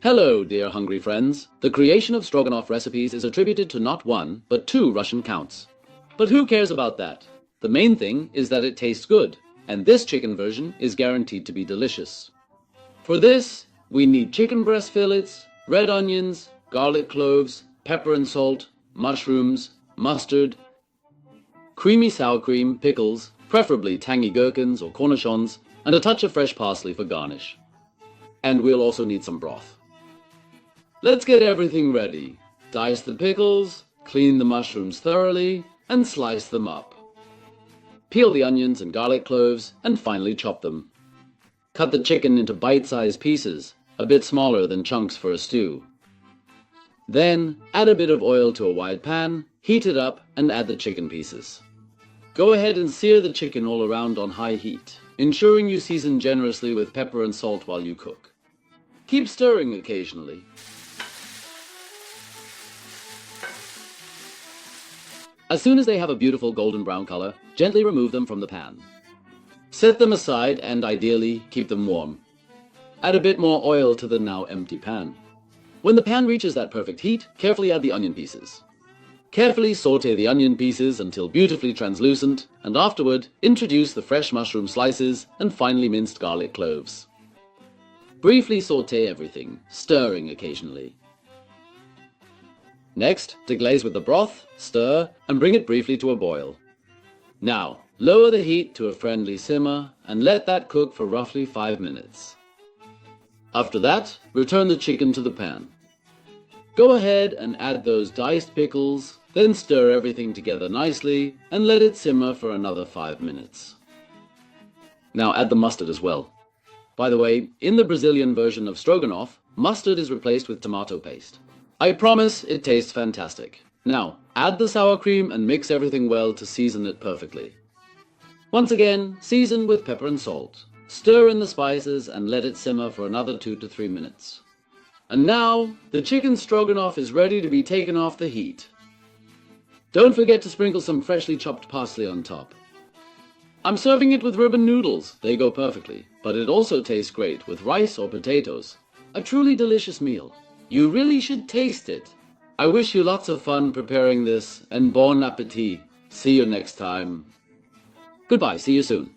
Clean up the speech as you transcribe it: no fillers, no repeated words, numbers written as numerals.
Hello, dear hungry friends. The creation of stroganoff recipes is attributed to not one, but two Russian counts. But who cares about that? The main thing is that it tastes good, and this chicken version is guaranteed to be delicious. For this, we need chicken breast fillets, red onions, garlic cloves, pepper and salt, mushrooms, mustard, creamy sour cream, pickles, preferably tangy gherkins or cornichons, and a touch of fresh parsley for garnish. And we'll also need some broth. Let's get everything ready. Dice the pickles, clean the mushrooms thoroughly, and slice them up. Peel the onions and garlic cloves, and finally chop them. Cut the chicken into bite-sized pieces, a bit smaller than chunks for a stew. Then, add a bit of oil to a wide pan, heat it up, and add the chicken pieces. Go ahead and sear the chicken all around on high heat, ensuring you season generously with pepper and salt while you cook. Keep stirring occasionally. As soon as they have a beautiful golden brown color, gently remove them from the pan. Set them aside and ideally keep them warm. Add a bit more oil to the now empty pan. When the pan reaches that perfect heat, carefully add the onion pieces. Carefully saute the onion pieces until beautifully translucent, and afterward introduce the fresh mushroom slices and finely minced garlic cloves. Briefly saute everything, stirring occasionally. Next, deglaze with the broth, stir, and bring it briefly to a boil. Now, lower the heat to a friendly simmer and let that cook for roughly 5 minutes. After that, return the chicken to the pan. Go ahead and add those diced pickles, then stir everything together nicely and let it simmer for another 5 minutes. Now add the mustard as well. By the way, in the Brazilian version of stroganoff, mustard is replaced with tomato paste. I promise it tastes fantastic. Now, add the sour cream and mix everything well to season it perfectly. Once again, season with pepper and salt. Stir in the spices and let it simmer for another 2 to 3 minutes. And now, the chicken stroganoff is ready to be taken off the heat. Don't forget to sprinkle some freshly chopped parsley on top. I'm serving it with ribbon noodles. They go perfectly, but it also tastes great with rice or potatoes. A truly delicious meal. You really should taste it. I wish you lots of fun preparing this, and bon appétit. See you next time. Goodbye, see you soon.